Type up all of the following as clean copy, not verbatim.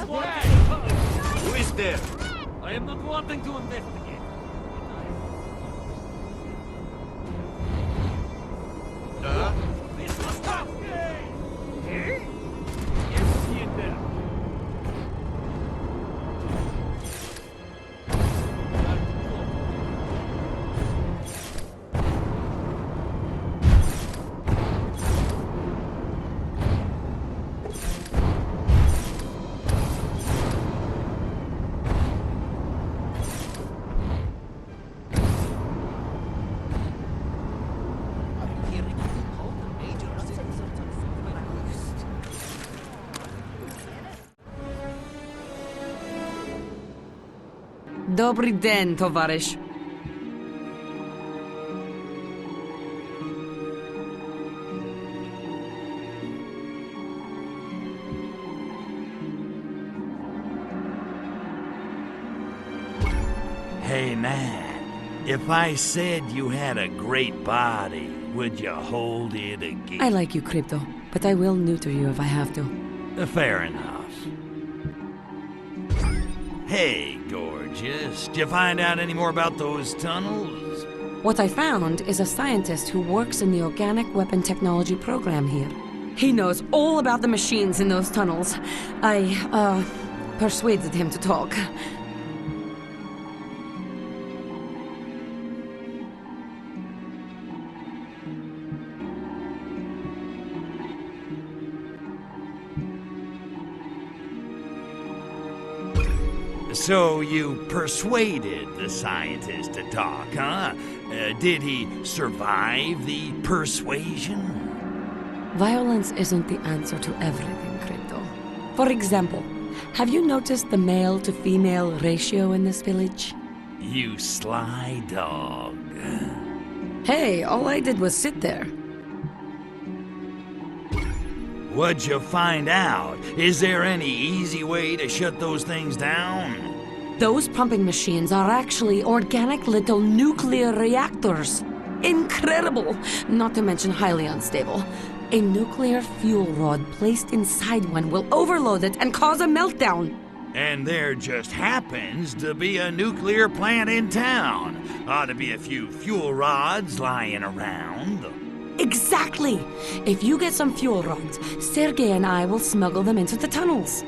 Who is there? I am not wanting to investigate. This must stop! Yes, siete. Dobry den, towarzysz. Hey man, if I said you had a great body, would you hold it again? I like you, Crypto, but I will neuter you if I have to. Fair enough. Hey, gorgeous, did you find out any more about those tunnels? What I found is a scientist who works in the organic weapon technology program here. He knows all about the machines in those tunnels. I persuaded him to talk. So you persuaded the scientist to talk, huh? Did he survive the persuasion? Violence isn't the answer to everything, Crypto. For example, have you noticed the male-to-female ratio in this village? You sly dog. Hey, all I did was sit there. What'd you find out? Is there any easy way to shut those things down? Those pumping machines are actually organic little nuclear reactors. Incredible! Not to mention highly unstable. A nuclear fuel rod placed inside one will overload it and cause a meltdown. And there just happens to be a nuclear plant in town. Ought to be a few fuel rods lying around. Exactly! If you get some fuel rods, Sergei and I will smuggle them into the tunnels.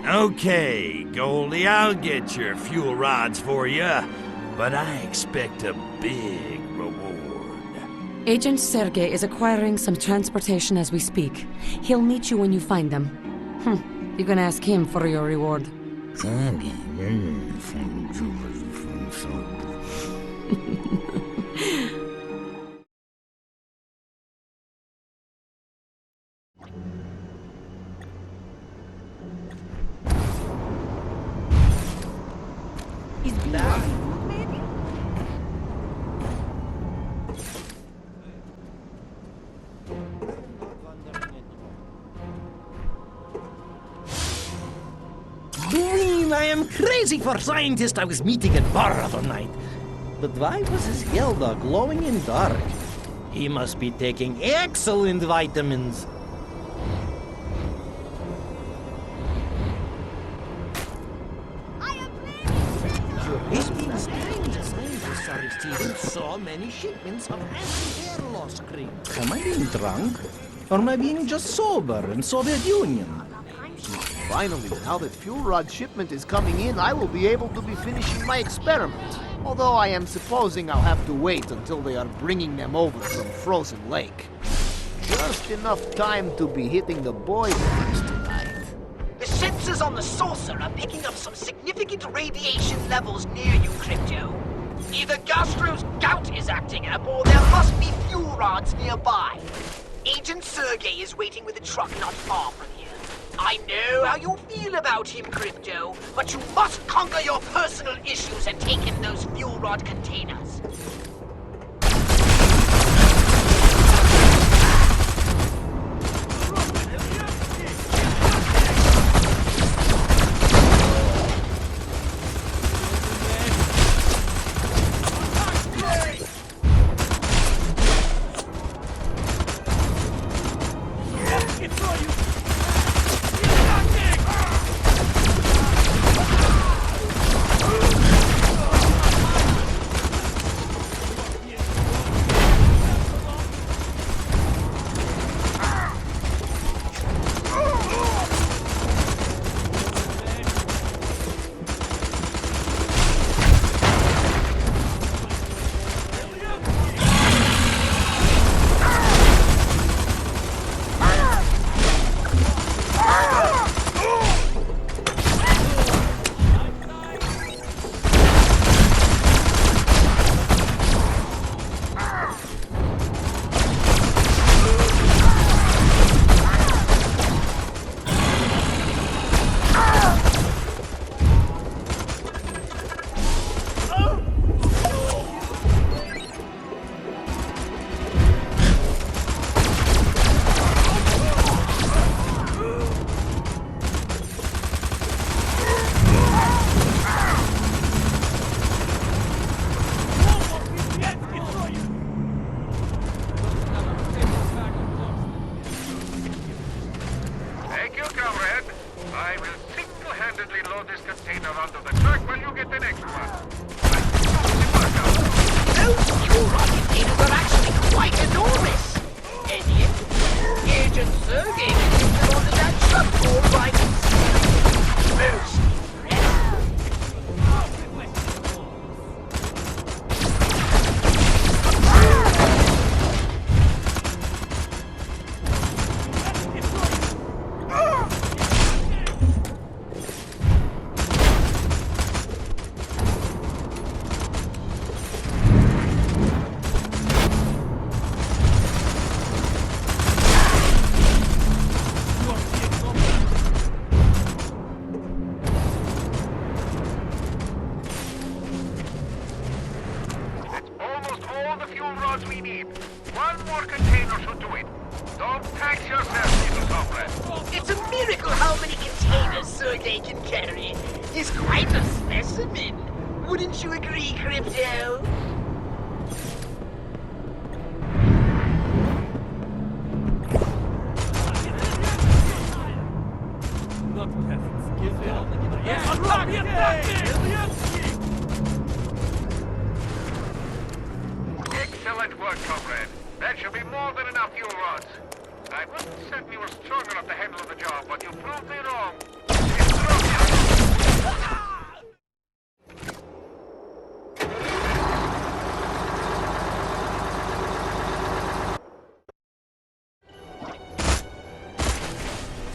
Okay, Goldie, I'll get your fuel rods for you, but I expect a big reward. Agent Sergei is acquiring some transportation as we speak. He'll meet you when you find them. You can ask him for your reward. I am crazy for scientist I was meeting at bar other night. But why was his Hilda glowing in dark? He must be taking excellent vitamins. It's been strange as scientists are receiving so many shipments of anti-hair loss cream. Am I being drunk? Or am I being just sober in Soviet Union? Finally, now that fuel rod shipment is coming in, I will be able to be finishing my experiment. Although I am supposing I'll have to wait until they are bringing them over from Frozen Lake. Just enough time to be hitting the boys first tonight. The sensors on the saucer are picking up some significant radiation levels near you, Crypto. Either Gastro's gout is acting up, or there must be fuel rods nearby. Agent Sergei is waiting with a truck not far from here. I know how you feel about him, Crypto, but you must conquer your personal issues and take in those fuel rod containers. rods we need. One more container should do it. Don't tax yourself, little comrade. It's a miracle how many containers Sergey can carry. He's quite a specimen. Wouldn't you agree, Crypto? Not peasants. Give them. Yes, attack! Excellent work, comrade. That should be more than enough fuel rods. I wasn't certain you were strong enough to handle the job, but you proved me wrong.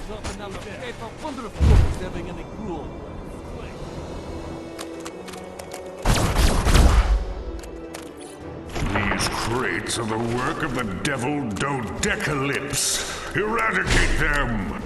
Not enough escape of wonderful living in the cruel. These crates are the work of the devil Dodecalypse. Eradicate them!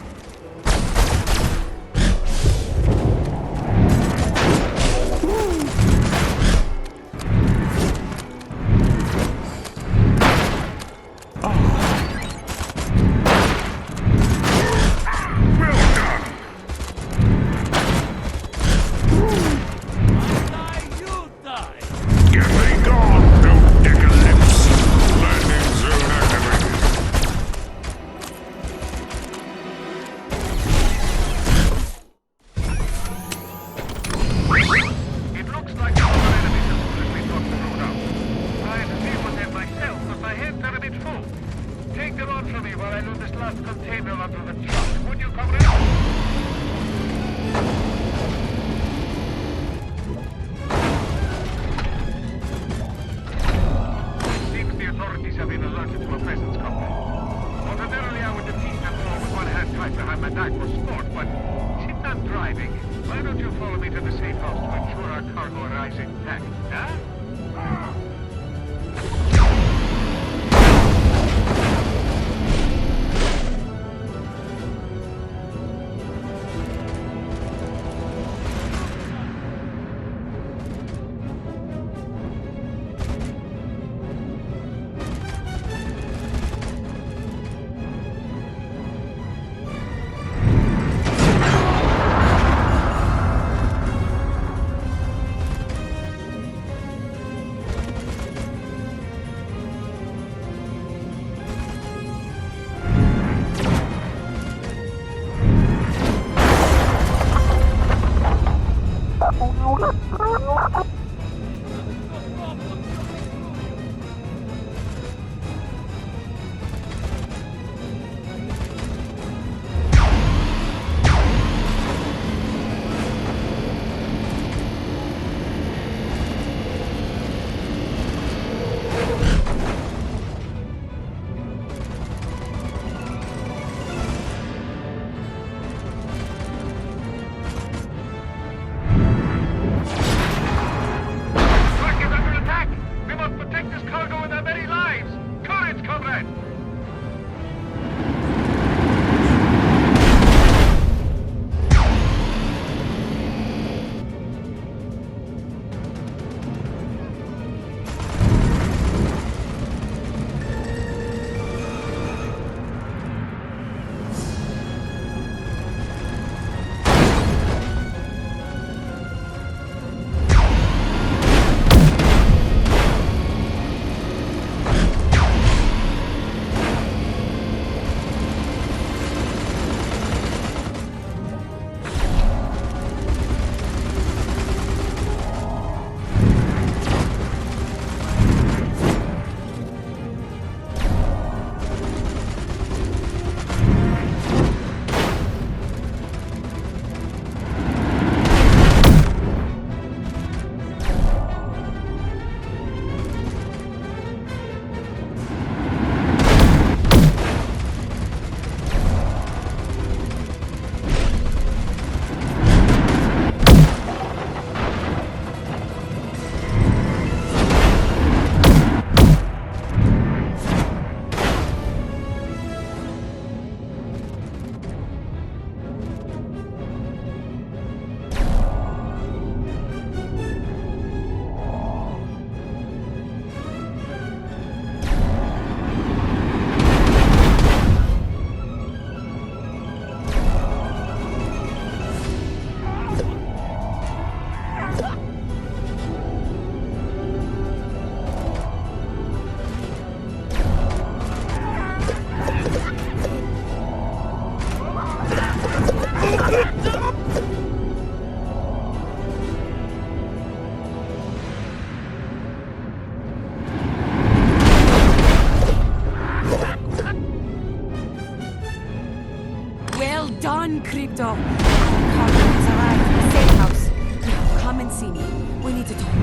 Crypto, our cargo has arrived at the safe house. Now, come and see me. We need to talk.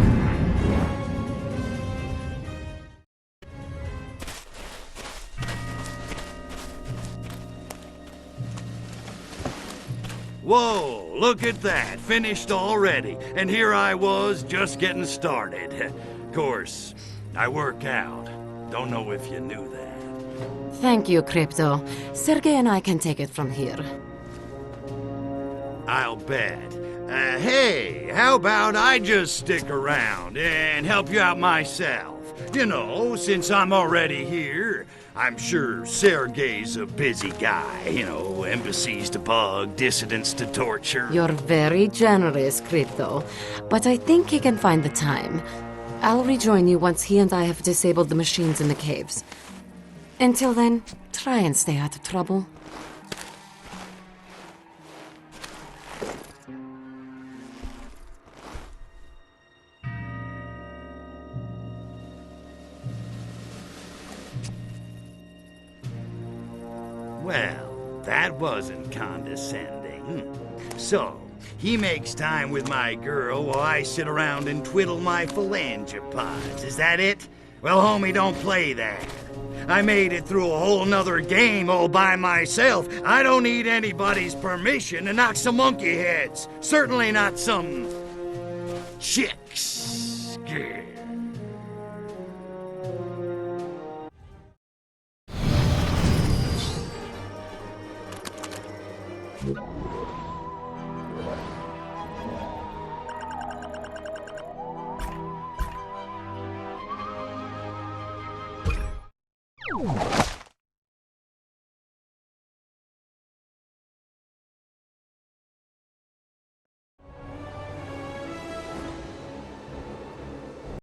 Whoa, look at that. Finished already. And here I was, just getting started. Of course, I work out. Don't know if you knew that. Thank you, Crypto. Sergey and I can take it from here. I'll bet. Hey, how about I just stick around and help you out myself? You know, since I'm already here, I'm sure Sergey's a busy guy. You know, embassies to bug, dissidents to torture. You're very generous, Crypto. But I think he can find the time. I'll rejoin you once he and I have disabled the machines in the caves. Until then, try and stay out of trouble. Well, that wasn't condescending. So, he makes time with my girl while I sit around and twiddle my phalangopods. Is that it? Well, homie, don't play that. I made it through a whole nother game all by myself. I don't need anybody's permission to knock some monkey heads. Certainly not some chicks. Yeah. You